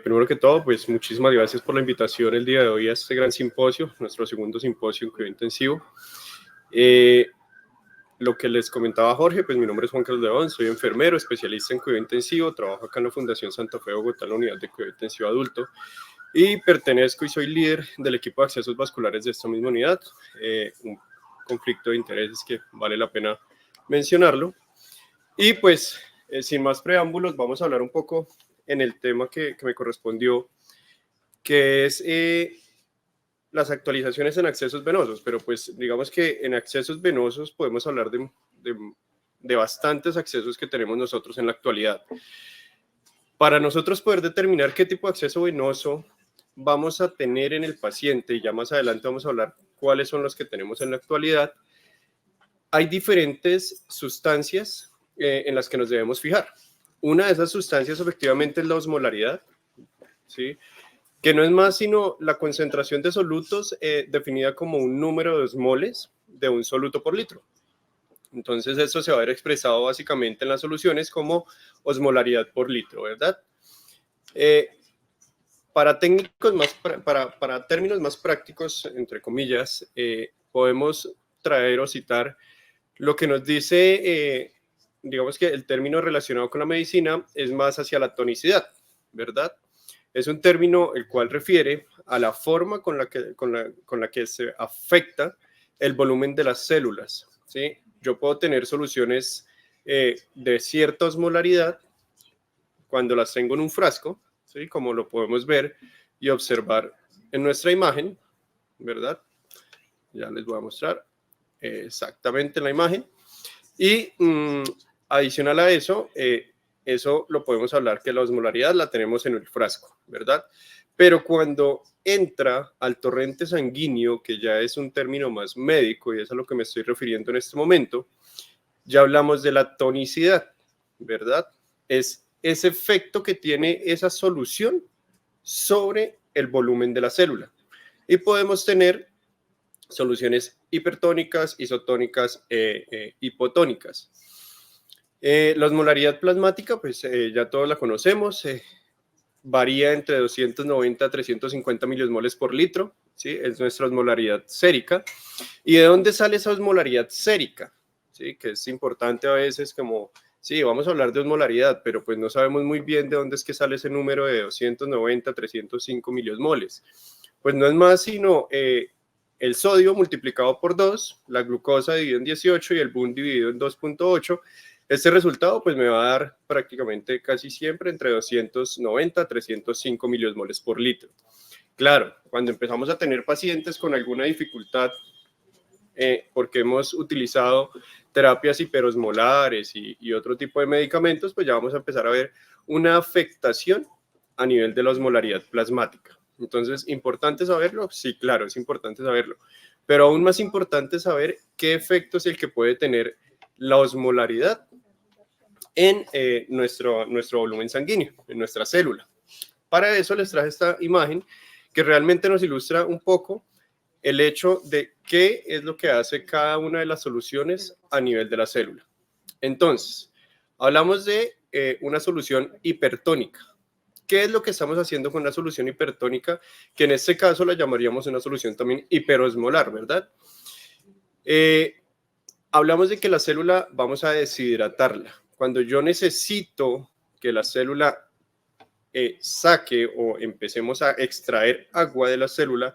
Primero que todo, pues muchísimas gracias por la invitación el día de hoy a este gran simposio, nuestro segundo simposio en cuidado intensivo. Lo que les comentaba Jorge, pues mi nombre es Juan Carlos León, soy enfermero, especialista en cuidado intensivo, trabajo acá en la Fundación Santa Fe Bogotá, en la unidad de cuidado intensivo adulto, y pertenezco y soy líder del equipo de accesos vasculares de esta misma unidad, un conflicto de intereses que vale la pena mencionarlo. Y pues, sin más preámbulos, vamos a hablar un poco en el tema que me correspondió, que es las actualizaciones en accesos venosos, pero pues digamos que en accesos venosos podemos hablar de bastantes accesos que tenemos nosotros en la actualidad. Para nosotros poder determinar qué tipo de acceso venoso vamos a tener en el paciente, y ya más adelante vamos a hablar cuáles son los que tenemos en la actualidad, hay diferentes sustancias en las que nos debemos fijar. Una de esas sustancias efectivamente es la osmolaridad, ¿sí? Que no es más sino la concentración de solutos definida como un número de osmoles de un soluto por litro. Entonces eso se va a ver expresado básicamente en las soluciones como osmolaridad por litro, ¿verdad? Para términos más prácticos, entre comillas, podemos traer o citar lo que nos dice, digamos que el término relacionado con la medicina es más hacia la tonicidad, ¿verdad? Es un término el cual refiere a la forma con la que se afecta el volumen de las células, ¿sí? Yo puedo tener soluciones de cierta osmolaridad cuando las tengo en un frasco, ¿sí? Como lo podemos ver y observar en nuestra imagen, ¿verdad? Ya les voy a mostrar exactamente la imagen. Y adicional a eso, eso lo podemos hablar que la osmolaridad la tenemos en el frasco, ¿verdad? Pero cuando entra al torrente sanguíneo, que ya es un término más médico y es a lo que me estoy refiriendo en este momento, ya hablamos de la tonicidad, ¿verdad? Es ese efecto que tiene esa solución sobre el volumen de la célula. Y podemos tener soluciones hipertónicas, isotónicas, hipotónicas. La osmolaridad plasmática, pues ya todos la conocemos, varía entre 290 a 350 miliosmoles por litro, ¿sí? Es nuestra osmolaridad sérica. ¿Y de dónde sale esa osmolaridad sérica? ¿Sí? Que es importante a veces como, sí, vamos a hablar de osmolaridad, pero pues no sabemos muy bien de dónde es que sale ese número de 290 a 305 miliosmoles. Pues no es más sino el sodio multiplicado por 2, la glucosa dividido en 18 y el BUN dividido en 2.8. Este resultado pues me va a dar prácticamente casi siempre entre 290 a 305 miliosmoles por litro. Claro, cuando empezamos a tener pacientes con alguna dificultad, porque hemos utilizado terapias hiperosmolares y otro tipo de medicamentos, pues ya vamos a empezar a ver una afectación a nivel de la osmolaridad plasmática. Entonces, ¿importante saberlo? Sí, claro, es importante saberlo. Pero aún más importante saber qué efecto es el que puede tener la osmolaridad en nuestro volumen sanguíneo, en nuestra célula. Para eso les traje esta imagen que realmente nos ilustra un poco el hecho de qué es lo que hace cada una de las soluciones a nivel de la célula. Entonces, hablamos de una solución hipertónica. ¿Qué es lo que estamos haciendo con una solución hipertónica? Que en este caso la llamaríamos una solución también hiperosmolar, ¿verdad? Hablamos de que la célula vamos a deshidratarla. Cuando yo necesito que la célula saque o empecemos a extraer agua de la célula,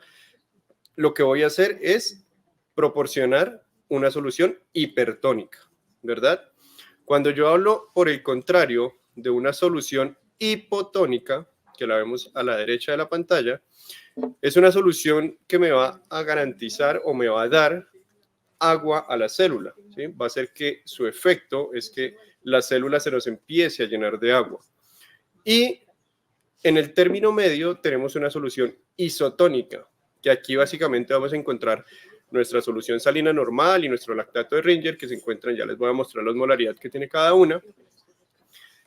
lo que voy a hacer es proporcionar una solución hipertónica, ¿verdad? Cuando yo hablo, por el contrario, de una solución hipotónica, que la vemos a la derecha de la pantalla, es una solución que me va a garantizar o me va a dar agua a la célula, ¿sí? Va a hacer que su efecto es que la célula se nos empiece a llenar de agua. Y en el término medio tenemos una solución isotónica, que aquí básicamente vamos a encontrar nuestra solución salina normal y nuestro lactato de Ringer, que se encuentran, ya les voy a mostrar la osmolaridad que tiene cada una,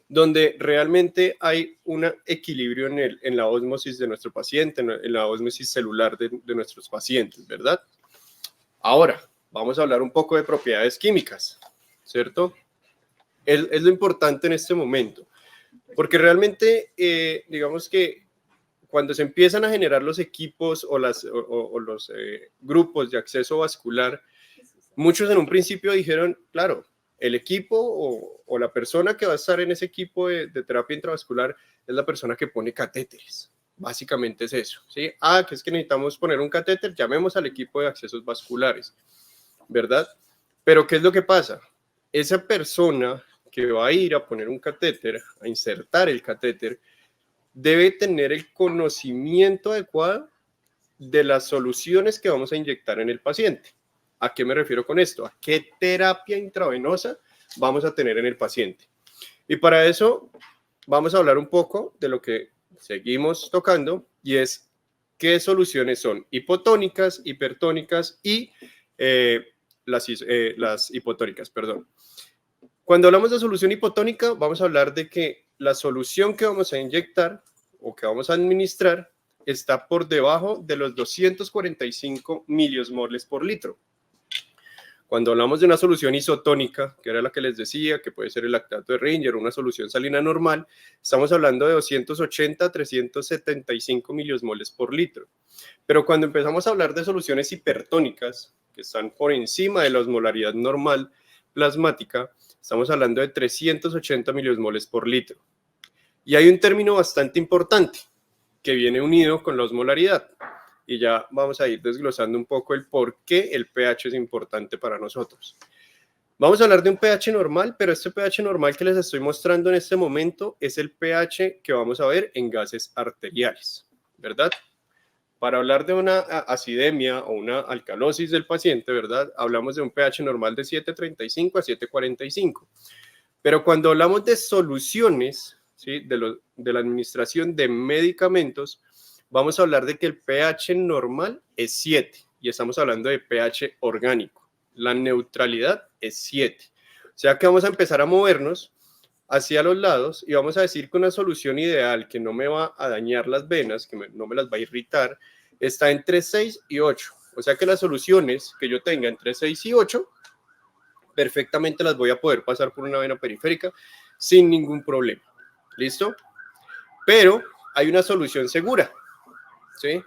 donde realmente hay un equilibrio en la ósmosis de nuestro paciente, en la ósmosis celular de nuestros pacientes, ¿verdad? Ahora, vamos a hablar un poco de propiedades químicas, ¿cierto? Es lo importante en este momento. Porque realmente, digamos que cuando se empiezan a generar los equipos o los grupos de acceso vascular, muchos en un principio dijeron, claro, el equipo o la persona que va a estar en ese equipo de terapia intravascular es la persona que pone catéteres. Básicamente es eso, ¿sí? Que es que necesitamos poner un catéter, llamemos al equipo de accesos vasculares, ¿verdad? Pero ¿qué es lo que pasa? Esa persona que va a ir a poner un catéter, a insertar el catéter, debe tener el conocimiento adecuado de las soluciones que vamos a inyectar en el paciente. ¿A qué me refiero con esto? ¿A qué terapia intravenosa vamos a tener en el paciente? Y para eso vamos a hablar un poco de lo que seguimos tocando y es qué soluciones son hipotónicas, hipertónicas y las hipotónicas, perdón. Cuando hablamos de solución hipotónica, vamos a hablar de que la solución que vamos a inyectar o que vamos a administrar está por debajo de los 245 miliosmoles por litro. Cuando hablamos de una solución isotónica, que era la que les decía, que puede ser el lactato de Ringer o una solución salina normal, estamos hablando de 280 a 375 miliosmoles por litro. Pero cuando empezamos a hablar de soluciones hipertónicas, que están por encima de la osmolaridad normal plasmática, estamos hablando de 380 miliosmoles por litro. Y hay un término bastante importante que viene unido con la osmolaridad. Y ya vamos a ir desglosando un poco el por qué el pH es importante para nosotros. Vamos a hablar de un pH normal, pero este pH normal que les estoy mostrando en este momento es el pH que vamos a ver en gases arteriales, ¿verdad? Para hablar de una acidemia o una alcalosis del paciente, ¿verdad? Hablamos de un pH normal de 7.35 a 7.45. Pero cuando hablamos de soluciones, ¿sí? de la administración de medicamentos, vamos a hablar de que el pH normal es 7 y estamos hablando de pH orgánico. La neutralidad es 7. O sea que vamos a empezar a movernos hacia los lados y vamos a decir que una solución ideal que no me va a dañar las venas, que no me las va a irritar, está entre 6 y 8. O sea que las soluciones que yo tenga entre 6 y 8, perfectamente las voy a poder pasar por una vena periférica sin ningún problema. ¿Listo? Pero hay una solución segura. ¿Sí?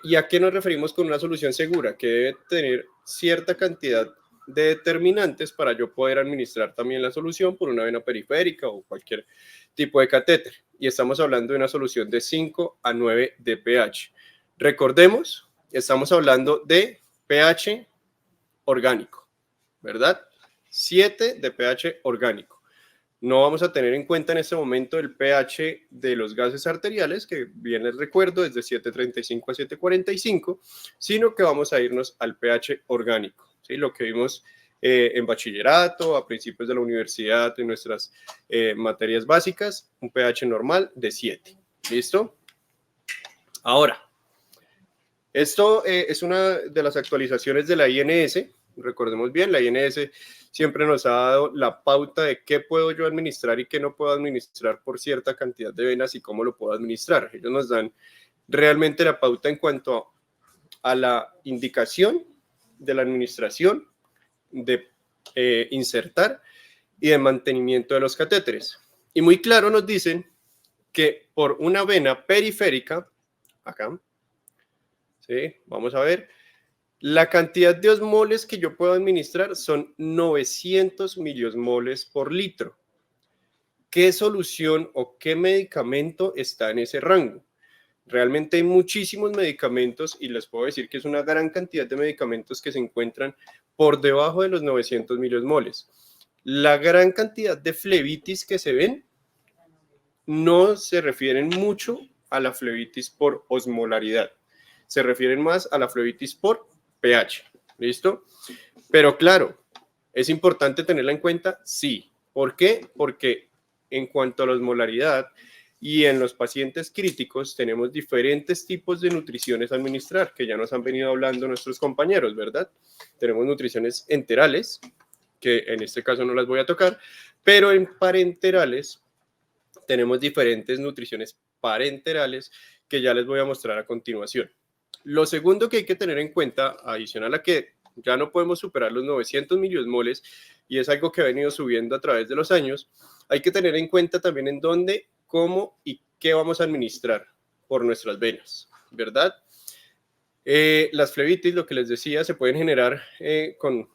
¿Y a qué nos referimos con una solución segura? Que debe tener cierta cantidad de determinantes para yo poder administrar también la solución por una vena periférica o cualquier tipo de catéter. Y estamos hablando de una solución de 5 a 9 de pH. Recordemos, estamos hablando de pH orgánico, ¿verdad? 7 de pH orgánico. No vamos a tener en cuenta en este momento el pH de los gases arteriales, que bien les recuerdo es de 7.35 a 7.45, sino que vamos a irnos al pH orgánico, ¿sí? Lo que vimos en bachillerato, a principios de la universidad, en nuestras materias básicas, un pH normal de 7. ¿Listo? Ahora, esto es una de las actualizaciones de la INS. Recordemos bien, la INS siempre nos ha dado la pauta de qué puedo yo administrar y qué no puedo administrar por cierta cantidad de venas y cómo lo puedo administrar. Ellos nos dan realmente la pauta en cuanto a la indicación de la administración, de insertar y de mantenimiento de los catéteres. Y muy claro nos dicen que por una vena periférica, acá, ¿sí? Vamos a ver, la cantidad de osmoles que yo puedo administrar son 900 miliosmoles por litro. ¿Qué solución o qué medicamento está en ese rango? Realmente hay muchísimos medicamentos y les puedo decir que es una gran cantidad de medicamentos que se encuentran por debajo de los 900 miliosmoles. La gran cantidad de flebitis que se ven no se refieren mucho a la flebitis por osmolaridad. Se refieren más a la flebitis por pH, ¿listo? Pero claro, ¿es importante tenerla en cuenta? Sí. ¿Por qué? Porque en cuanto a la osmolaridad y en los pacientes críticos tenemos diferentes tipos de nutriciones a administrar, que ya nos han venido hablando nuestros compañeros, ¿verdad? Tenemos nutriciones enterales, que en este caso no las voy a tocar, pero en parenterales tenemos diferentes nutriciones parenterales que ya les voy a mostrar a continuación. Lo segundo que hay que tener en cuenta, adicional a que ya no podemos superar los 900 miliosmoles y es algo que ha venido subiendo a través de los años, hay que tener en cuenta también en dónde, cómo y qué vamos a administrar por nuestras venas, ¿verdad? Las flebitis, lo que les decía, se pueden generar con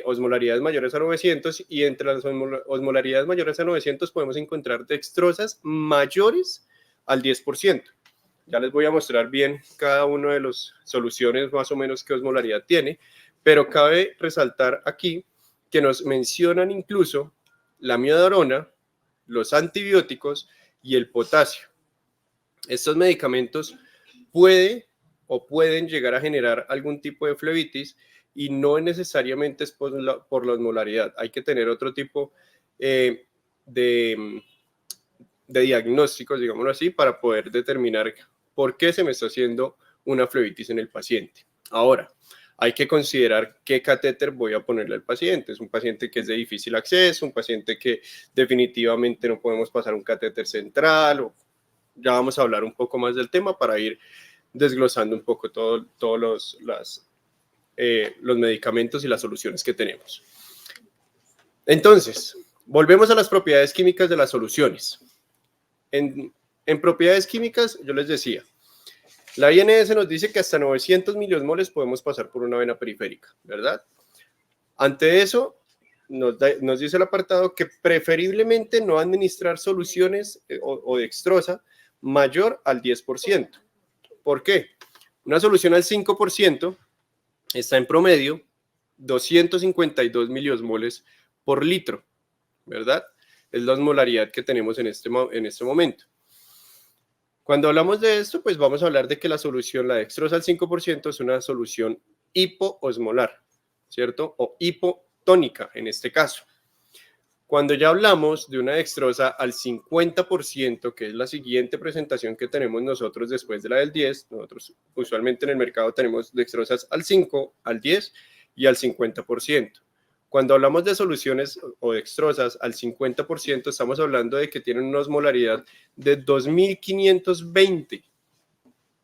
osmolaridades mayores a 900, y entre las osmolaridades mayores a 900 podemos encontrar dextrosas mayores al 10%. Ya les voy a mostrar bien cada una de las soluciones más o menos qué osmolaridad tiene, pero cabe resaltar aquí que nos mencionan incluso la amiodarona, los antibióticos y el potasio. Estos medicamentos pueden llegar a generar algún tipo de flebitis, y no necesariamente es por la osmolaridad. Hay que tener otro tipo de diagnósticos, digámoslo así, para poder determinar por qué se me está haciendo una flebitis en el paciente. Ahora, hay que considerar qué catéter voy a ponerle al paciente. Es un paciente que es de difícil acceso, un paciente que definitivamente no podemos pasar un catéter central, o ya vamos a hablar un poco más del tema para ir desglosando un poco todos los medicamentos y las soluciones que tenemos. Entonces, volvemos a las propiedades químicas de las soluciones. En propiedades químicas, yo les decía, la INS nos dice que hasta 900 miliosmoles podemos pasar por una vena periférica, ¿verdad? Ante eso, nos dice el apartado que preferiblemente no administrar soluciones o dextrosa mayor al 10%. ¿Por qué? Una solución al 5% está en promedio 252 miliosmoles por litro, ¿verdad? Es la osmolaridad que tenemos en este momento. Cuando hablamos de esto, pues vamos a hablar de que la solución, la dextrosa al 5%, es una solución hipoosmolar, ¿cierto? O hipotónica en este caso. Cuando ya hablamos de una dextrosa al 50%, que es la siguiente presentación que tenemos nosotros después de la del 10, nosotros usualmente en el mercado tenemos dextrosas al 5, al 10 y al 50%. Cuando hablamos de soluciones o dextrosas al 50%, estamos hablando de que tienen una osmolaridad de 2520.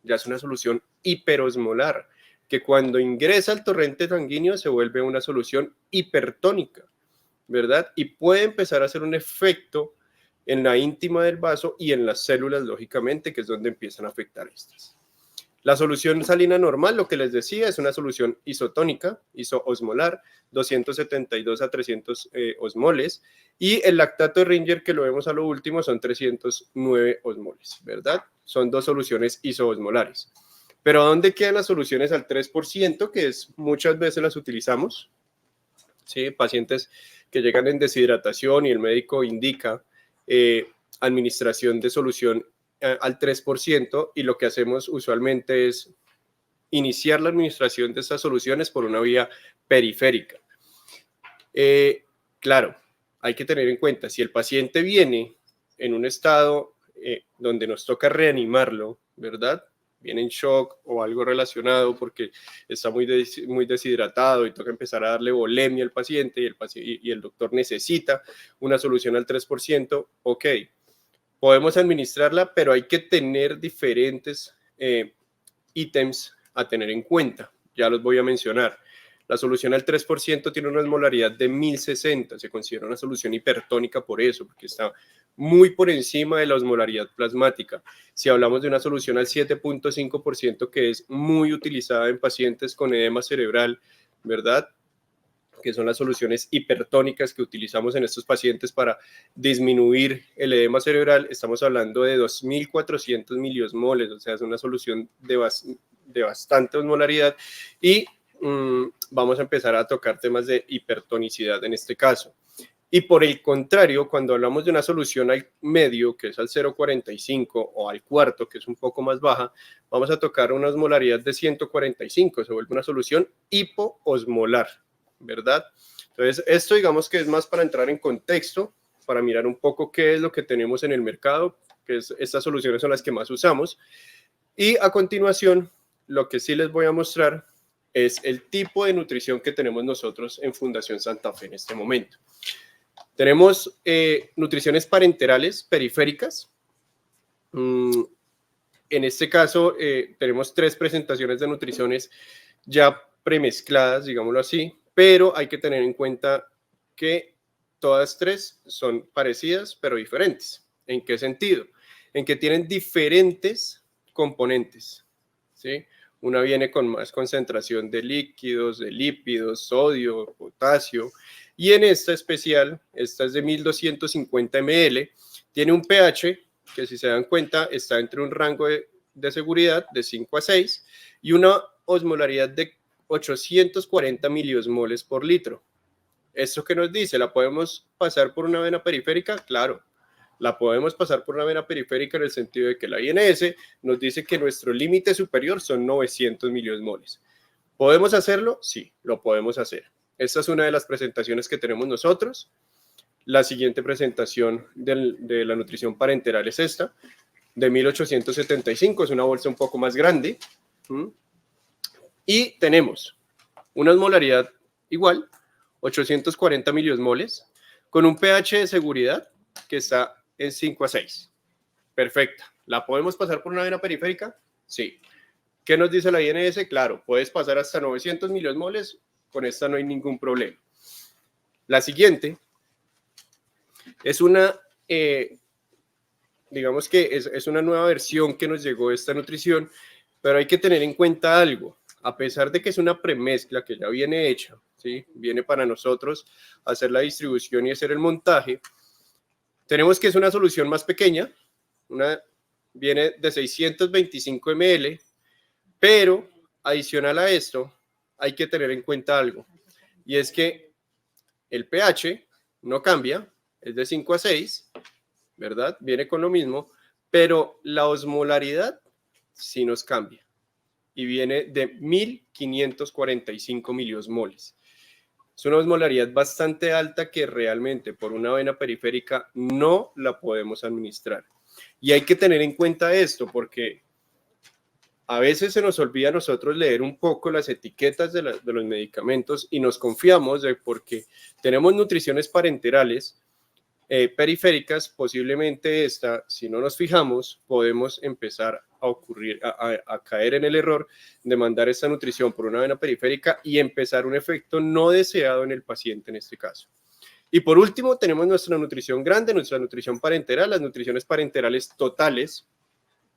Ya es una solución hiperosmolar, que cuando ingresa al torrente sanguíneo se vuelve una solución hipertónica, ¿verdad? Y puede empezar a hacer un efecto en la íntima del vaso y en las células, lógicamente, que es donde empiezan a afectar estas. La solución salina normal, lo que les decía, es una solución isotónica, isoosmolar, 272 a 300 osmoles, y el lactato de Ringer, que lo vemos a lo último, son 309 osmoles, ¿verdad? Son dos soluciones isoosmolares. Pero ¿dónde quedan las soluciones al 3%, que es, muchas veces las utilizamos? ¿Sí? Pacientes que llegan en deshidratación y el médico indica administración de solución al 3%, y lo que hacemos usualmente es iniciar la administración de estas soluciones por una vía periférica. Claro, hay que tener en cuenta, si el paciente viene en un estado donde nos toca reanimarlo, ¿verdad? Viene en shock o algo relacionado porque está muy deshidratado y toca empezar a darle volemia al paciente, y el doctor necesita una solución al 3%, ok, podemos administrarla, pero hay que tener diferentes ítems a tener en cuenta. Ya los voy a mencionar. La solución al 3% tiene una osmolaridad de 1060. Se considera una solución hipertónica por eso, porque está muy por encima de la osmolaridad plasmática. Si hablamos de una solución al 7.5%, que es muy utilizada en pacientes con edema cerebral, ¿verdad?, que son las soluciones hipertónicas que utilizamos en estos pacientes para disminuir el edema cerebral, estamos hablando de 2.400 miliosmoles, o sea, es una solución de bastante osmolaridad, y vamos a empezar a tocar temas de hipertonicidad en este caso. Y por el contrario, cuando hablamos de una solución al medio, que es al 0.45, o al cuarto, que es un poco más baja, vamos a tocar una osmolaridad de 145, se vuelve una solución hipoosmolar, ¿verdad? Entonces, esto digamos que es más para entrar en contexto, para mirar un poco qué es lo que tenemos en el mercado, que estas soluciones son las que más usamos. Y a continuación, lo que sí les voy a mostrar es el tipo de nutrición que tenemos nosotros en Fundación Santa Fe en este momento. Tenemos nutriciones parenterales periféricas. En este caso, tenemos 3 presentaciones de nutriciones ya premezcladas, digámoslo así, pero hay que tener en cuenta que todas tres son parecidas pero diferentes. ¿En qué sentido? En que tienen diferentes componentes, ¿sí? Una viene con más concentración de líquidos, de lípidos, sodio, potasio, y en esta especial, esta es de 1250 ml, tiene un pH que, si se dan cuenta, está entre un rango de seguridad de 5 a 6 y una osmolaridad de 840 miliosmoles por litro. ¿Esto qué nos dice? ¿La podemos pasar por una vena periférica? Claro, la podemos pasar por una vena periférica en el sentido de que la INS nos dice que nuestro límite superior son 900 miliosmoles. ¿Podemos hacerlo? Sí, lo podemos hacer. Esta es una de las presentaciones que tenemos nosotros. La siguiente presentación de la nutrición parenteral es esta, de 1875, es una bolsa un poco más grande. Y tenemos una osmolaridad igual, 840 miliosmoles, con un pH de seguridad que está en 5 a 6. Perfecta. ¿La podemos pasar por una vena periférica? Sí. ¿Qué nos dice la INS? Claro, puedes pasar hasta 900 miliosmoles, con esta no hay ningún problema. La siguiente es una, digamos que es una nueva versión que nos llegó esta nutrición, pero hay que tener en cuenta algo. A pesar de que es una premezcla que ya viene hecha, ¿sí? Viene para nosotros hacer la distribución y hacer el montaje, tenemos que es una solución más pequeña, viene de 625 ml, pero adicional a esto hay que tener en cuenta algo, y es que el pH no cambia, es de 5 a 6, ¿verdad? Viene con lo mismo, pero la osmolaridad sí nos cambia y viene de 1545 miliosmoles. Es una osmolaridad bastante alta que realmente por una vena periférica no la podemos administrar. Y hay que tener en cuenta esto porque a veces se nos olvida a nosotros leer un poco las etiquetas de los medicamentos y nos confiamos de porque tenemos nutriciones parenterales periféricas, posiblemente esta, si no nos fijamos, podemos empezar a caer en el error de mandar esta nutrición por una vena periférica y empezar un efecto no deseado en el paciente en este caso. Y por último, tenemos nuestra nutrición grande, nuestra nutrición parenteral, las nutriciones parenterales totales.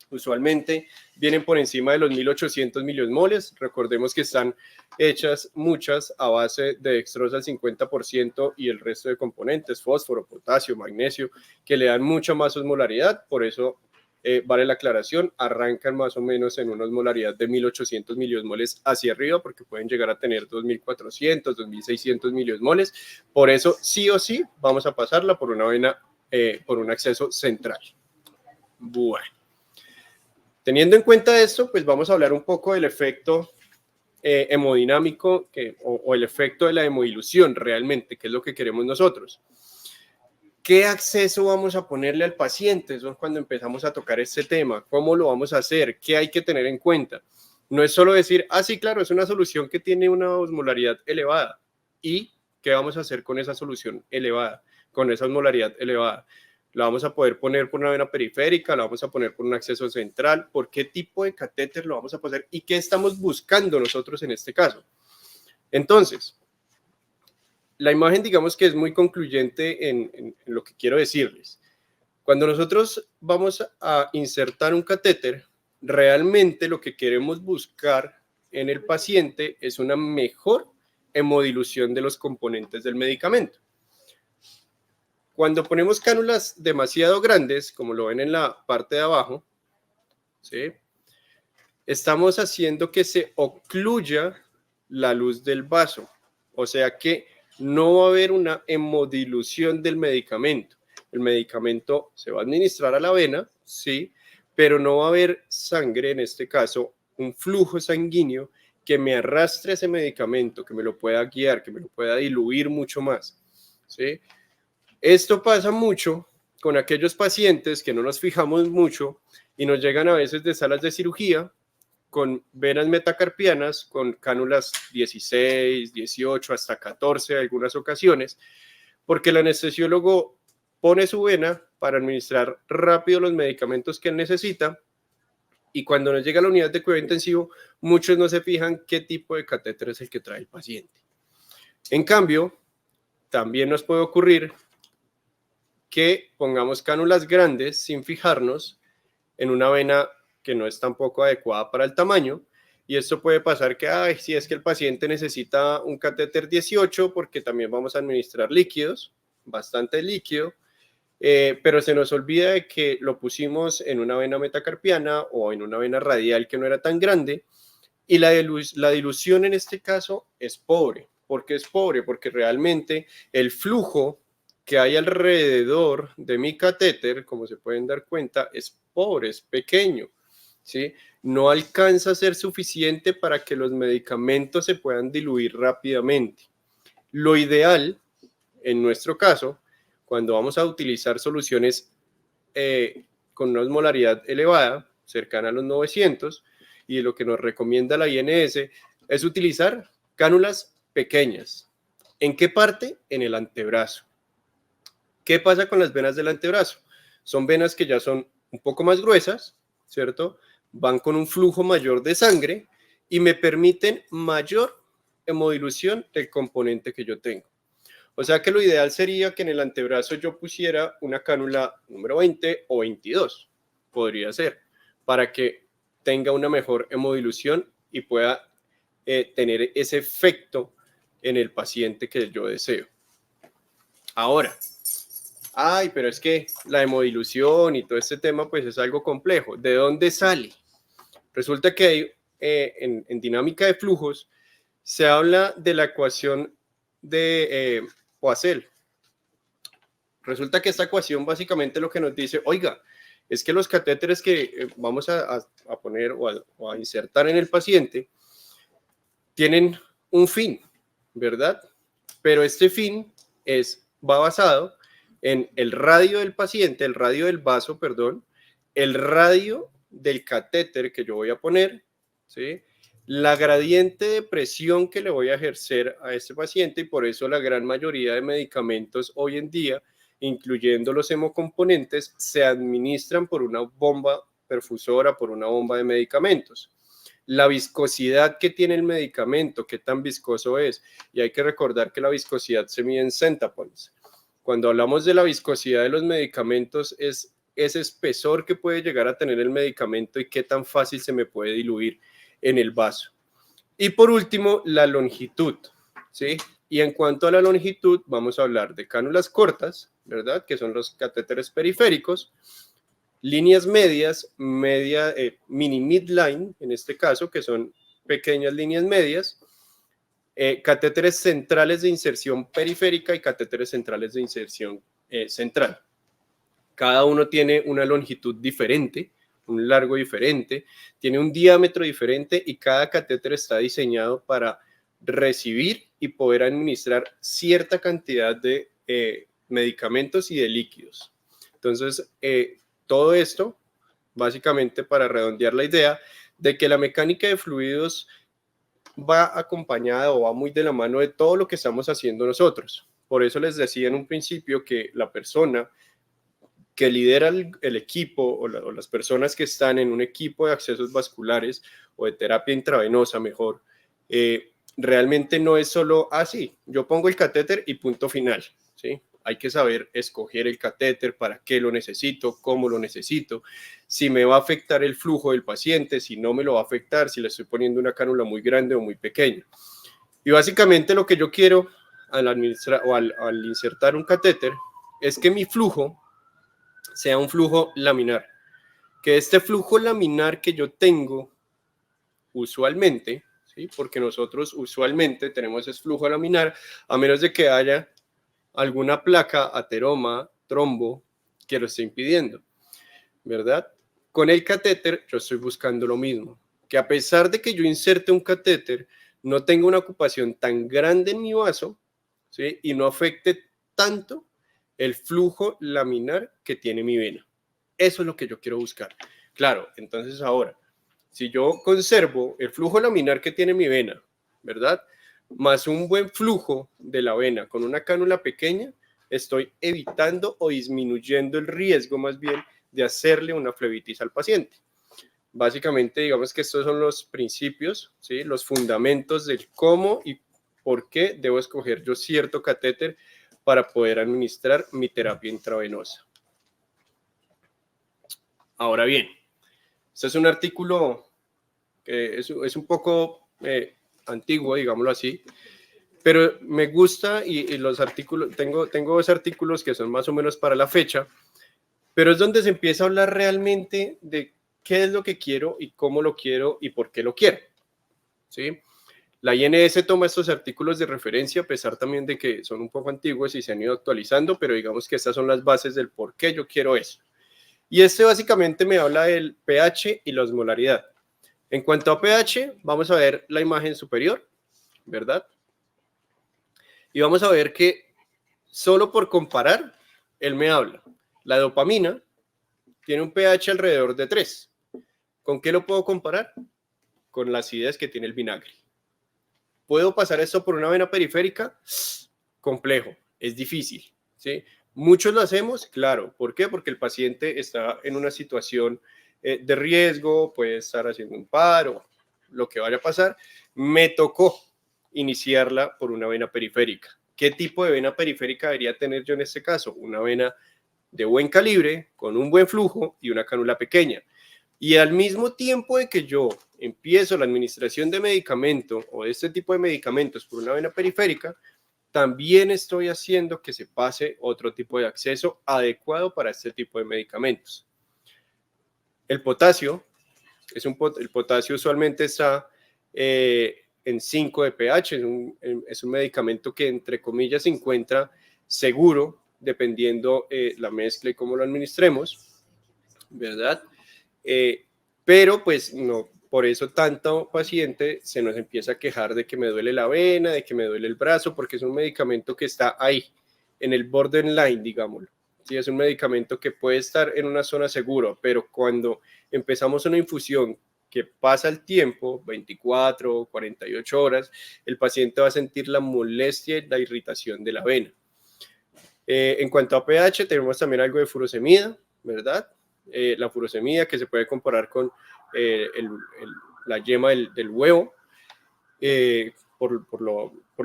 Usualmente vienen por encima de los 1800 miliosmoles. Recordemos que están hechas muchas a base de dextrosa al 50% y el resto de componentes, fósforo, potasio, magnesio, que le dan mucha más osmolaridad. Por eso vale la aclaración, arrancan más o menos en una osmolaridad de 1800 miliosmoles hacia arriba, porque pueden llegar a tener 2400, 2600 miliosmoles. Por eso, sí o sí, vamos a pasarla por una vena, por un acceso central. Bueno. Teniendo en cuenta esto, pues vamos a hablar un poco del efecto hemodinámico o el efecto de la hemodilución realmente, que es lo que queremos nosotros. ¿Qué acceso vamos a ponerle al paciente? Eso es cuando empezamos a tocar este tema. ¿Cómo lo vamos a hacer? ¿Qué hay que tener en cuenta? No es solo decir, sí, claro, es una solución que tiene una osmolaridad elevada. ¿Y qué vamos a hacer con esa solución elevada, con esa osmolaridad elevada? ¿La vamos a poder poner por una vena periférica? ¿La vamos a poner por un acceso central? ¿Por qué tipo de catéter lo vamos a poner? ¿Y qué estamos buscando nosotros en este caso? Entonces, la imagen, digamos que es muy concluyente en lo que quiero decirles. Cuando nosotros vamos a insertar un catéter, realmente lo que queremos buscar en el paciente es una mejor hemodilución de los componentes del medicamento. Cuando ponemos cánulas demasiado grandes, como lo ven en la parte de abajo, ¿sí? Estamos haciendo que se ocluya la luz del vaso, o sea que no va a haber una hemodilución del medicamento. El medicamento se va a administrar a la vena, sí, pero no va a haber sangre, en este caso, un flujo sanguíneo que me arrastre ese medicamento, que me lo pueda guiar, que me lo pueda diluir mucho más, ¿sí? Esto pasa mucho con aquellos pacientes que no nos fijamos mucho y nos llegan a veces de salas de cirugía con venas metacarpianas, con cánulas 16, 18, hasta 14 en algunas ocasiones, porque el anestesiólogo pone su vena para administrar rápido los medicamentos que él necesita y cuando nos llega a la unidad de cuidado intensivo, muchos no se fijan qué tipo de catéter es el que trae el paciente. En cambio, también nos puede ocurrir que pongamos cánulas grandes sin fijarnos en una vena que no es tampoco adecuada para el tamaño. Y esto puede pasar que, si es que el paciente necesita un catéter 18 porque también vamos a administrar líquidos, bastante líquido, pero se nos olvida de que lo pusimos en una vena metacarpiana o en una vena radial que no era tan grande, y la dilución en este caso es pobre. ¿Por qué es pobre? Porque realmente el flujo que hay alrededor de mi catéter, como se pueden dar cuenta, es pobre, es pequeño, ¿sí? No alcanza a ser suficiente para que los medicamentos se puedan diluir rápidamente. Lo ideal, en nuestro caso, cuando vamos a utilizar soluciones con una osmolaridad elevada, cercana a los 900, y lo que nos recomienda la INS es utilizar cánulas pequeñas. ¿En qué parte? En el antebrazo. ¿Qué pasa con las venas del antebrazo? Son venas que ya son un poco más gruesas, ¿cierto? Van con un flujo mayor de sangre y me permiten mayor hemodilución del componente que yo tengo. O sea que lo ideal sería que en el antebrazo yo pusiera una cánula número 20 o 22, podría ser, para que tenga una mejor hemodilución y pueda tener ese efecto en el paciente que yo deseo. Ahora, pero es que la hemodilución y todo este tema pues es algo complejo. ¿De dónde sale? Resulta que hay, en dinámica de flujos se habla de la ecuación de Poiseuille. Resulta que esta ecuación básicamente lo que nos dice, oiga, es que los catéteres que vamos a poner o a insertar en el paciente tienen un fin, ¿verdad? Pero este fin va basado en el radio del paciente, el radio del vaso, perdón, el radio del catéter que yo voy a poner, ¿sí? La gradiente de presión que le voy a ejercer a este paciente, y por eso la gran mayoría de medicamentos hoy en día, incluyendo los hemocomponentes, se administran por una bomba perfusora, por una bomba de medicamentos. La viscosidad que tiene el medicamento, qué tan viscoso es, y hay que recordar que la viscosidad se mide en centipoints. Cuando hablamos de la viscosidad de los medicamentos, es ese espesor que puede llegar a tener el medicamento y qué tan fácil se me puede diluir en el vaso. Y por último, la longitud, ¿sí? Y en cuanto a la longitud, vamos a hablar de cánulas cortas, ¿verdad? Que son los catéteres periféricos, líneas medias, mini midline, en este caso, que son pequeñas líneas medias, catéteres centrales de inserción periférica y catéteres centrales de inserción central. Cada uno tiene una longitud diferente, un largo diferente, tiene un diámetro diferente y cada catéter está diseñado para recibir y poder administrar cierta cantidad de medicamentos y de líquidos. Entonces, todo esto, básicamente para redondear la idea de que la mecánica de fluidos va acompañada o va muy de la mano de todo lo que estamos haciendo nosotros. Por eso les decía en un principio que la persona que lidera el equipo o las personas que están en un equipo de accesos vasculares o de terapia intravenosa mejor, realmente no es solo, sí, yo pongo el catéter y punto final, ¿sí? Hay que saber escoger el catéter, para qué lo necesito, cómo lo necesito, si me va a afectar el flujo del paciente, si no me lo va a afectar, si le estoy poniendo una cánula muy grande o muy pequeña. Y básicamente lo que yo quiero al insertar un catéter es que mi flujo sea un flujo laminar, que este flujo laminar que yo tengo usualmente, ¿sí? Porque nosotros usualmente tenemos ese flujo laminar, a menos de que haya alguna placa, ateroma, trombo, que lo esté impidiendo, ¿verdad? Con el catéter yo estoy buscando lo mismo, que a pesar de que yo inserte un catéter, no tenga una ocupación tan grande en mi vaso, ¿sí? Y no afecte tanto el flujo laminar que tiene mi vena. Eso es lo que yo quiero buscar. Claro, entonces ahora, si yo conservo el flujo laminar que tiene mi vena, ¿verdad? Más un buen flujo de la vena con una cánula pequeña, estoy evitando o disminuyendo el riesgo más bien de hacerle una flebitis al paciente. Básicamente, digamos que estos son los principios, ¿sí? Los fundamentos del cómo y por qué debo escoger yo cierto catéter para poder administrar mi terapia intravenosa. Ahora bien, este es un artículo que es un poco antiguo, digámoslo así, pero me gusta y los artículos, tengo 2 artículos que son más o menos para la fecha, pero es donde se empieza a hablar realmente de qué es lo que quiero y cómo lo quiero y por qué lo quiero, ¿sí? La INS toma estos artículos de referencia, a pesar también de que son un poco antiguos y se han ido actualizando, pero digamos que estas son las bases del por qué yo quiero eso. Y este básicamente me habla del pH y la osmolaridad. En cuanto a pH, vamos a ver la imagen superior, ¿verdad? Y vamos a ver que solo por comparar, él me habla. La dopamina tiene un pH alrededor de 3. ¿Con qué lo puedo comparar? Con la acidez que tiene el vinagre. ¿Puedo pasar esto por una vena periférica? Complejo, es difícil, ¿sí? Muchos lo hacemos, claro. ¿Por qué? Porque el paciente está en una situación de riesgo, puede estar haciendo un paro, lo que vaya a pasar. Me tocó iniciarla por una vena periférica. ¿Qué tipo de vena periférica debería tener yo en este caso? Una vena de buen calibre, con un buen flujo y una cánula pequeña. Y al mismo tiempo de que yo empiezo la administración de medicamento o de este tipo de medicamentos por una vena periférica, también estoy haciendo que se pase otro tipo de acceso adecuado para este tipo de medicamentos. El potasio, el potasio usualmente está en 5 de pH, es un medicamento que entre comillas se encuentra seguro dependiendo la mezcla y cómo lo administremos, ¿verdad? Pero pues no, por eso tanto paciente se nos empieza a quejar de que me duele la vena, de que me duele el brazo, porque es un medicamento que está ahí, en el borderline, digámoslo. Sí, es un medicamento que puede estar en una zona segura, pero cuando empezamos una infusión que pasa el tiempo, 24, 48 horas, el paciente va a sentir la molestia y la irritación de la vena. En cuanto a pH, tenemos también algo de furosemida, ¿verdad? La furosemida que se puede comparar con la yema del huevo, por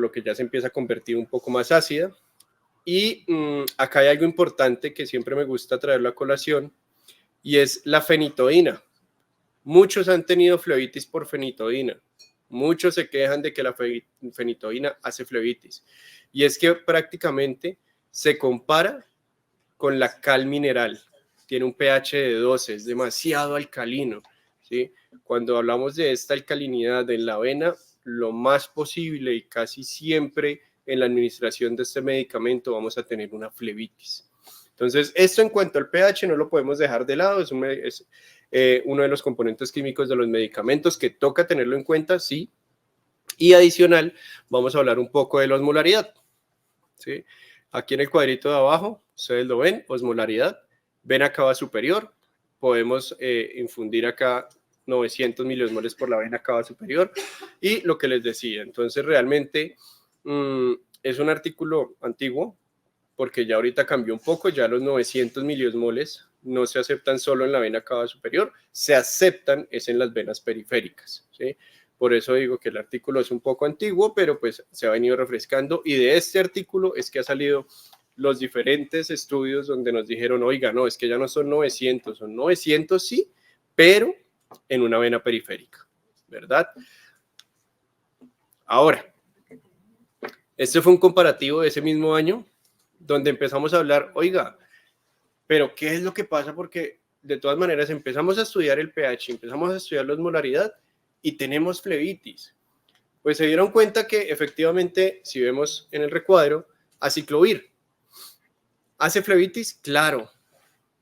lo que ya se empieza a convertir un poco más ácida. Y acá hay algo importante que siempre me gusta traerlo a colación, y es la fenitoína. Muchos han tenido flebitis por fenitoína. Muchos se quejan de que la fenitoína hace flebitis. Y es que prácticamente se compara con la cal mineral. Tiene un pH de 12, es demasiado alcalino, ¿sí? Cuando hablamos de esta alcalinidad en la avena, lo más posible y casi siempre en la administración de este medicamento vamos a tener una flebitis. Entonces, esto en cuanto al pH no lo podemos dejar de lado, es uno de los componentes químicos de los medicamentos que toca tenerlo en cuenta, sí. Y adicional, vamos a hablar un poco de la osmolaridad, ¿sí? Aquí en el cuadrito de abajo, ustedes lo ven, osmolaridad, vena cava superior, podemos infundir acá 900 miliosmoles por la vena cava superior, y lo que les decía, entonces realmente es un artículo antiguo, porque ya ahorita cambió un poco, ya los 900 miliosmoles no se aceptan solo en la vena cava superior, se aceptan es en las venas periféricas, ¿sí? Por eso digo que el artículo es un poco antiguo, pero pues se ha venido refrescando, y de este artículo es que ha salido los diferentes estudios donde nos dijeron, oiga, no, es que ya no son 900, son 900 sí, pero en una vena periférica, ¿verdad? Ahora, este fue un comparativo de ese mismo año, donde empezamos a hablar, oiga, pero ¿qué es lo que pasa? Porque de todas maneras empezamos a estudiar el pH, empezamos a estudiar la osmolaridad y tenemos flebitis. Pues se dieron cuenta que efectivamente, si vemos en el recuadro, aciclovir. ¿Hace flebitis? Claro,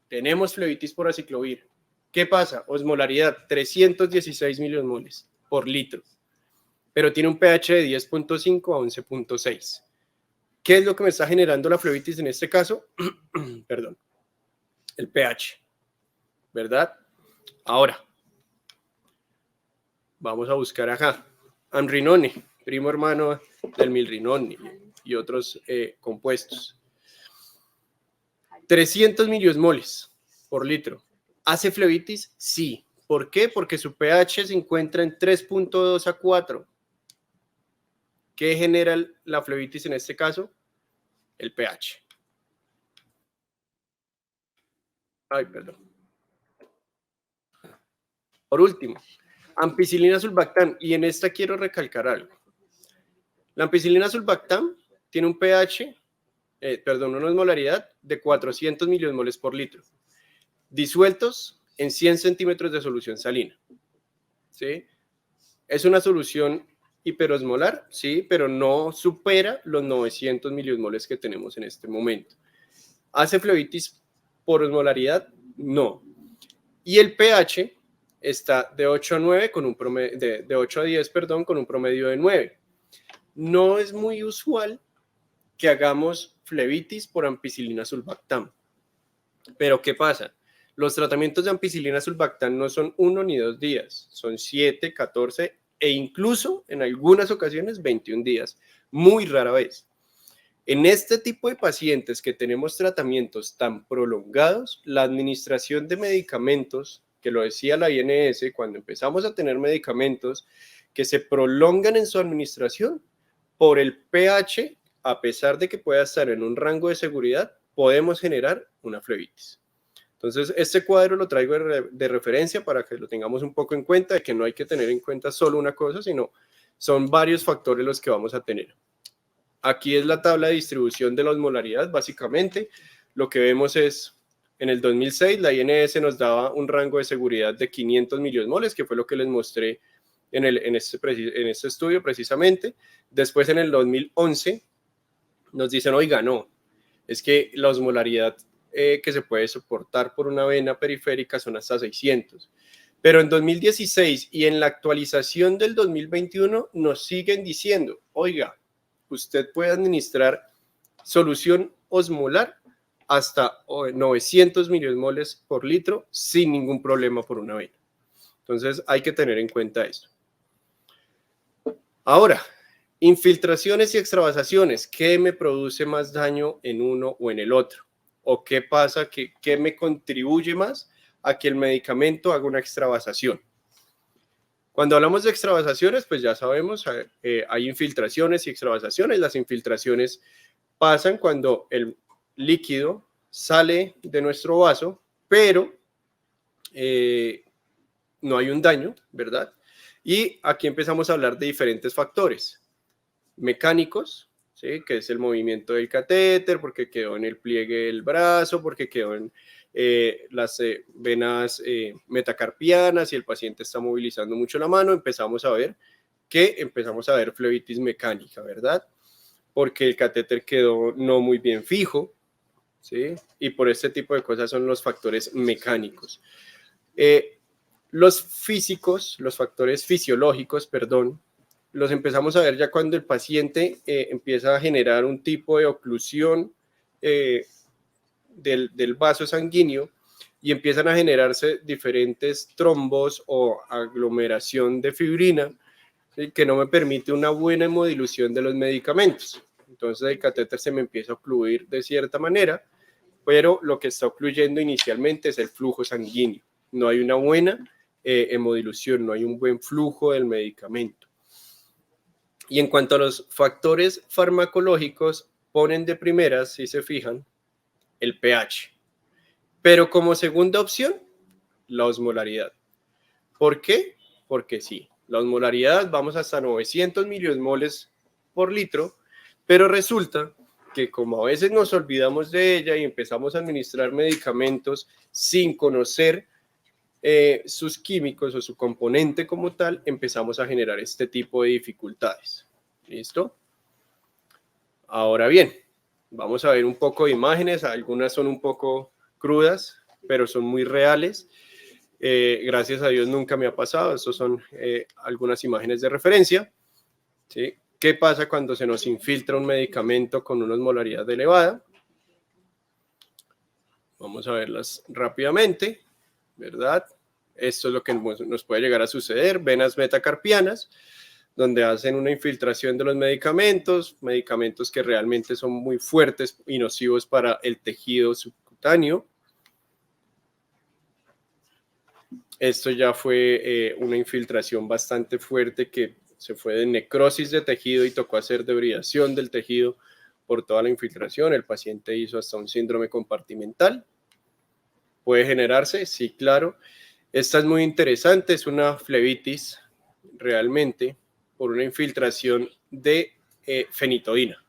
tenemos flebitis por aciclovir. ¿Qué pasa? Osmolaridad, 316 miliosmoles por litro, pero tiene un pH de 10.5 a 11.6. ¿Qué es lo que me está generando la flebitis en este caso? Perdón, el pH, ¿verdad? Ahora, vamos a buscar acá, amrinone, primo hermano del milrinone y otros compuestos. 300 miliosmoles por litro. ¿Hace flebitis? Sí. ¿Por qué? Porque su pH se encuentra en 3.2 a 4. ¿Qué genera la flebitis en este caso? el pH. Ay, perdón. Por último, ampicilina sulbactam, y en esta quiero recalcar algo. La ampicilina sulbactam tiene un pH, una osmolaridad de 400 miliosmoles por litro, disueltos en 100 centímetros de solución salina. ¿Sí? Es una solución hiperosmolar, sí, pero no supera los 900 miliosmoles que tenemos en este momento. ¿Hace flebitis por osmolaridad? No. Y el pH está de 8 a 9 con un promedio de 8 a 10, perdón, con un promedio de 9. No es muy usual que hagamos flebitis por ampicilina sulbactam. Pero ¿qué pasa? Los tratamientos de ampicilina sulbactam no son 1 ni 2 días, son 7, 14 e incluso en algunas ocasiones 21 días, muy rara vez. En este tipo de pacientes que tenemos tratamientos tan prolongados, la administración de medicamentos, que lo decía la INS, cuando empezamos a tener medicamentos que se prolongan en su administración por el pH, a pesar de que pueda estar en un rango de seguridad, podemos generar una flebitis. Entonces, este cuadro lo traigo de referencia para que lo tengamos un poco en cuenta, de que no hay que tener en cuenta solo una cosa, sino son varios factores los que vamos a tener. Aquí es la tabla de distribución de la osmolaridad, básicamente. Lo que vemos es, en el 2006, la INS nos daba un rango de seguridad de 500 miliosmoles, que fue lo que les mostré en este estudio precisamente. Después, en el 2011, nos dicen, oiga, no, es que la osmolaridad que se puede soportar por una vena periférica son hasta 600. Pero en 2016 y en la actualización del 2021 nos siguen diciendo, oiga, usted puede administrar solución osmolar hasta 900 miliosmoles por litro sin ningún problema por una vena. Entonces hay que tener en cuenta esto. Ahora, infiltraciones y extravasaciones. ¿Qué me produce más daño en uno o en el otro? ¿O qué pasa? ¿Qué me contribuye más a que el medicamento haga una extravasación? Cuando hablamos de extravasaciones, pues ya sabemos, hay infiltraciones y extravasaciones. Las infiltraciones pasan cuando el líquido sale de nuestro vaso, pero no hay un daño, ¿verdad? Y aquí empezamos a hablar de diferentes factores mecánicos, ¿sí? Que es el movimiento del catéter, porque quedó en el pliegue del brazo, porque quedó en las venas metacarpianas y el paciente está movilizando mucho la mano, empezamos a ver flebitis mecánica, ¿verdad? Porque el catéter quedó no muy bien fijo, ¿sí? Y por este tipo de cosas son los factores mecánicos. Los factores fisiológicos, perdón, los empezamos a ver ya cuando el paciente empieza a generar un tipo de oclusión del vaso sanguíneo y empiezan a generarse diferentes trombos o aglomeración de fibrina, ¿sí? Que no me permite una buena hemodilución de los medicamentos. Entonces el catéter se me empieza a ocluir de cierta manera, pero lo que está ocluyendo inicialmente es el flujo sanguíneo. No hay una buena hemodilución, no hay un buen flujo del medicamento. Y en cuanto a los factores farmacológicos, ponen de primeras, si se fijan, el pH. Pero como segunda opción, la osmolaridad. ¿Por qué? Porque sí, la osmolaridad vamos hasta 900 miliosmoles por litro, pero resulta que como a veces nos olvidamos de ella y empezamos a administrar medicamentos sin conocer sus químicos o su componente como tal, empezamos a generar este tipo de dificultades. ¿Listo? Ahora bien, vamos a ver un poco de imágenes, algunas son un poco crudas, pero son muy reales. Gracias a Dios nunca me ha pasado, estas son algunas imágenes de referencia, ¿sí? ¿Qué pasa cuando se nos infiltra un medicamento con una osmolaridad elevada? Vamos a verlas rápidamente, ¿verdad? Esto es lo que nos puede llegar a suceder, venas metacarpianas, donde hacen una infiltración de los medicamentos que realmente son muy fuertes y nocivos para el tejido subcutáneo. Esto ya fue una infiltración bastante fuerte que se fue de necrosis de tejido y tocó hacer debridación del tejido por toda la infiltración. El paciente hizo hasta un síndrome compartimental. ¿Puede generarse? Sí, claro. Esta es muy interesante, es una flebitis realmente por una infiltración de fenitoína.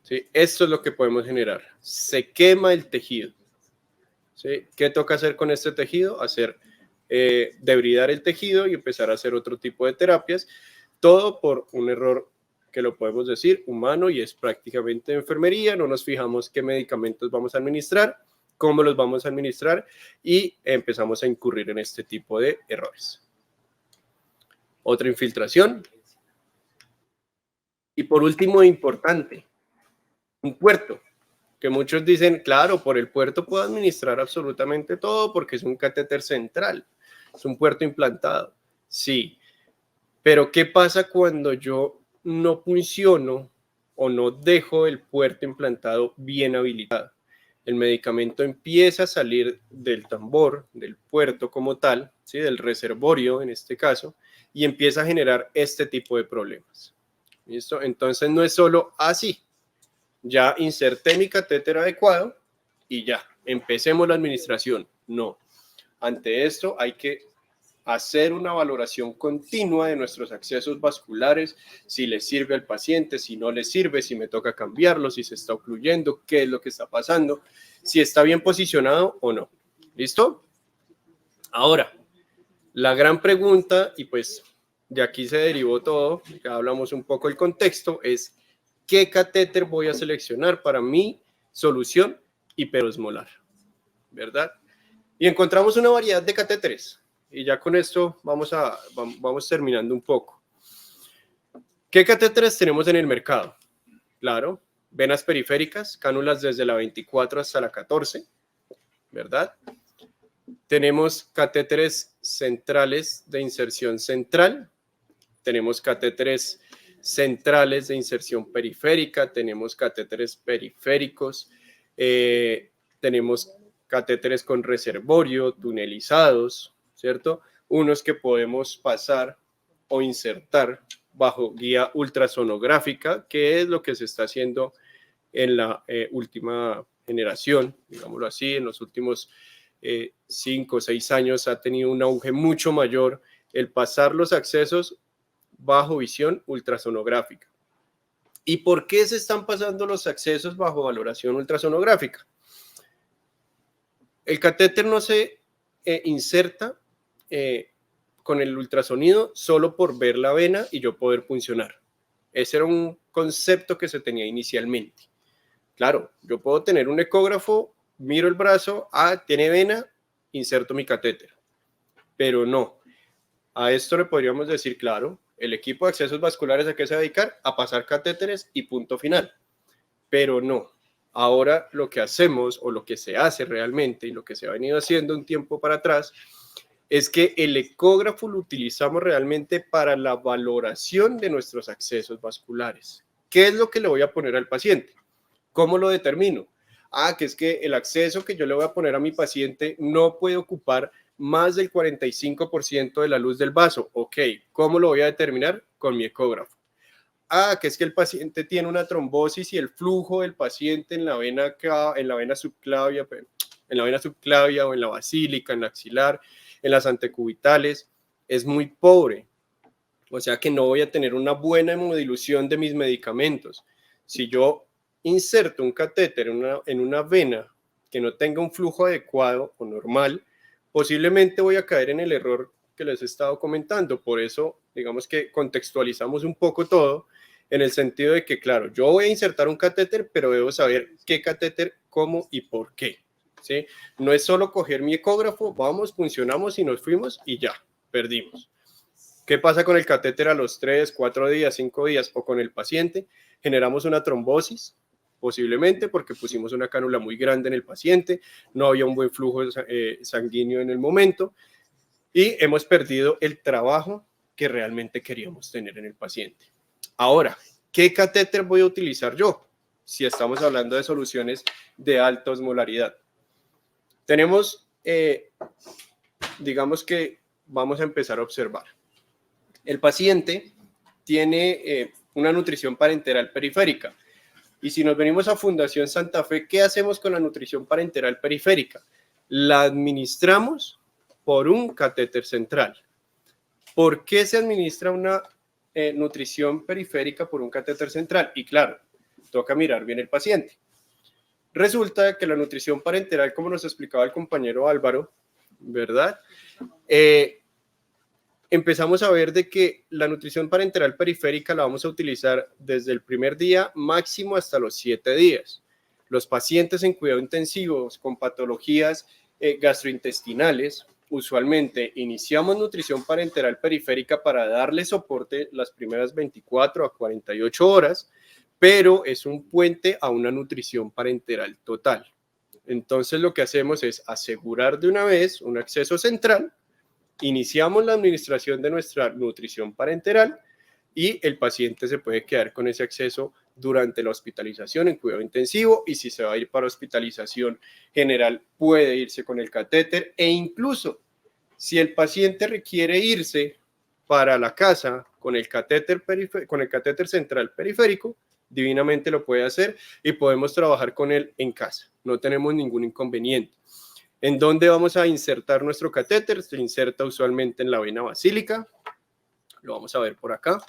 ¿Sí? Esto es lo que podemos generar. Se quema el tejido. ¿Sí? ¿Qué toca hacer con este tejido? Debridar el tejido y empezar a hacer otro tipo de terapias. Todo por un error que lo podemos decir humano y es prácticamente de enfermería. No nos fijamos qué medicamentos vamos a administrar, cómo los vamos a administrar y empezamos a incurrir en este tipo de errores. Otra infiltración. Y por último, importante, un puerto, que muchos dicen, claro, por el puerto puedo administrar absolutamente todo porque es un catéter central, es un puerto implantado. Sí, pero ¿qué pasa cuando yo no funciono o no dejo el puerto implantado bien habilitado? El medicamento empieza a salir del tambor, del puerto como tal, ¿sí? Del reservorio en este caso, y empieza a generar este tipo de problemas. ¿Listo? Entonces no es solo así, ya inserté mi catéter adecuado y ya, empecemos la administración. No, ante esto hay que hacer una valoración continua de nuestros accesos vasculares, si le sirve al paciente, si no le sirve, si me toca cambiarlo, si se está ocluyendo, qué es lo que está pasando, si está bien posicionado o no. ¿Listo? Ahora, la gran pregunta, y pues de aquí se derivó todo, ya hablamos un poco del contexto, es ¿qué catéter voy a seleccionar para mi solución hiperosmolar? ¿Verdad? Y encontramos una variedad de catéteres. Y ya con esto vamos terminando un poco. ¿Qué catéteres tenemos en el mercado? Claro, venas periféricas, cánulas desde la 24 hasta la 14, ¿verdad? Tenemos catéteres centrales de inserción central, tenemos catéteres centrales de inserción periférica, tenemos catéteres periféricos, tenemos catéteres con reservorio, tunelizados, ¿cierto? Unos que podemos pasar o insertar bajo guía ultrasonográfica, que es lo que se está haciendo en la última generación, digámoslo así, en los últimos 5 o 6 años ha tenido un auge mucho mayor el pasar los accesos bajo visión ultrasonográfica. ¿Y por qué se están pasando los accesos bajo valoración ultrasonográfica? El catéter no se inserta con el ultrasonido solo por ver la vena y yo poder funcionar. Ese era un concepto que se tenía inicialmente. Claro, yo puedo tener un ecógrafo, miro el brazo, tiene vena, inserto mi catéter. Pero no. A esto le podríamos decir, claro, el equipo de accesos vasculares a qué se va a dedicar, a pasar catéteres y punto final. Pero no. Ahora lo que hacemos o lo que se hace realmente y lo que se ha venido haciendo un tiempo para atrás es que el ecógrafo lo utilizamos realmente para la valoración de nuestros accesos vasculares. ¿Qué es lo que le voy a poner al paciente? ¿Cómo lo determino? Que es que el acceso que yo le voy a poner a mi paciente no puede ocupar más del 45% de la luz del vaso. Ok, ¿cómo lo voy a determinar? Con mi ecógrafo. Que es que el paciente tiene una trombosis y el flujo del paciente en la vena subclavia, o en la basílica, en la axilar, en las antecubitales, es muy pobre. O sea que no voy a tener una buena hemodilución de mis medicamentos. Si yo inserto un catéter en una vena que no tenga un flujo adecuado o normal, posiblemente voy a caer en el error que les he estado comentando. Por eso, digamos que contextualizamos un poco todo en el sentido de que, claro, yo voy a insertar un catéter, pero debo saber qué catéter, cómo y por qué. ¿Sí? No es solo coger mi ecógrafo, vamos, funcionamos y nos fuimos y ya, perdimos. ¿Qué pasa con el catéter a los 3, 4 días, 5 días o con el paciente? Generamos una trombosis, posiblemente porque pusimos una cánula muy grande en el paciente, no había un buen flujo sanguíneo en el momento y hemos perdido el trabajo que realmente queríamos tener en el paciente. Ahora, ¿qué catéter voy a utilizar yo? Si estamos hablando de soluciones de alta osmolaridad. Tenemos, digamos que vamos a empezar a observar. El paciente tiene una nutrición parenteral periférica. Y si nos venimos a Fundación Santa Fe, ¿qué hacemos con la nutrición parenteral periférica? La administramos por un catéter central. ¿Por qué se administra una nutrición periférica por un catéter central? Y claro, toca mirar bien el paciente. Resulta que la nutrición parenteral, como nos explicaba el compañero Álvaro, ¿verdad? Empezamos a ver de que la nutrición parenteral periférica la vamos a utilizar desde el primer día máximo hasta los 7 días. Los pacientes en cuidado intensivo con patologías gastrointestinales, usualmente iniciamos nutrición parenteral periférica para darle soporte las primeras 24 a 48 horas, pero es un puente a una nutrición parenteral total. Entonces lo que hacemos es asegurar de una vez un acceso central, iniciamos la administración de nuestra nutrición parenteral y el paciente se puede quedar con ese acceso durante la hospitalización en cuidado intensivo, y si se va a ir para hospitalización general puede irse con el catéter, e incluso si el paciente requiere irse para la casa con el catéter central periférico, divinamente lo puede hacer y podemos trabajar con él en casa, no tenemos ningún inconveniente. ¿En dónde vamos a insertar nuestro catéter? Se inserta usualmente en la vena basílica, lo vamos a ver por acá,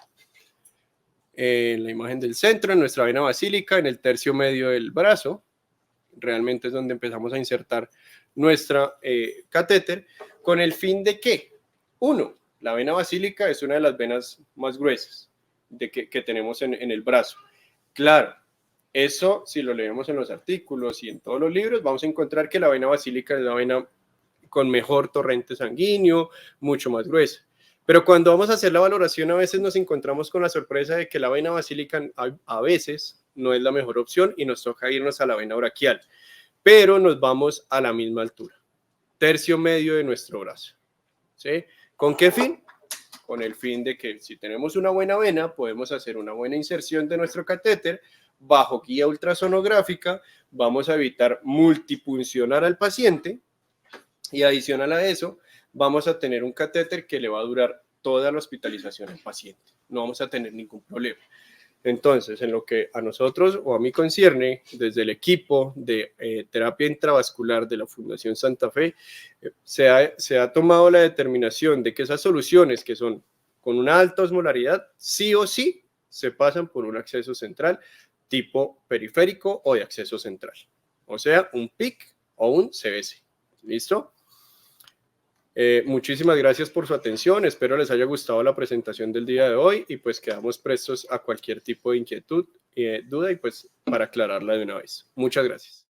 en la imagen del centro, en nuestra vena basílica, en el tercio medio del brazo, realmente es donde empezamos a insertar nuestra catéter, con el fin de que, uno, la vena basílica es una de las venas más gruesas que tenemos en el brazo. Claro, eso si lo leemos en los artículos y en todos los libros, vamos a encontrar que la vena basílica es la vena con mejor torrente sanguíneo, mucho más gruesa. Pero cuando vamos a hacer la valoración, a veces nos encontramos con la sorpresa de que la vena basílica a veces no es la mejor opción y nos toca irnos a la vena braquial, pero nos vamos a la misma altura, tercio medio de nuestro brazo. ¿Sí? ¿Con qué fin? Con el fin de que si tenemos una buena vena, podemos hacer una buena inserción de nuestro catéter bajo guía ultrasonográfica, vamos a evitar multipuncionar al paciente y adicional a eso, vamos a tener un catéter que le va a durar toda la hospitalización al paciente. No vamos a tener ningún problema. Entonces, en lo que a nosotros o a mí concierne, desde el equipo de terapia intravascular de la Fundación Santa Fe, se ha tomado la determinación de que esas soluciones que son con una alta osmolaridad, sí o sí, se pasan por un acceso central tipo periférico o de acceso central. O sea, un PIC o un CBC. ¿Listo? Muchísimas gracias por su atención, espero les haya gustado la presentación del día de hoy y pues quedamos prestos a cualquier tipo de inquietud, duda y pues para aclararla de una vez. Muchas gracias.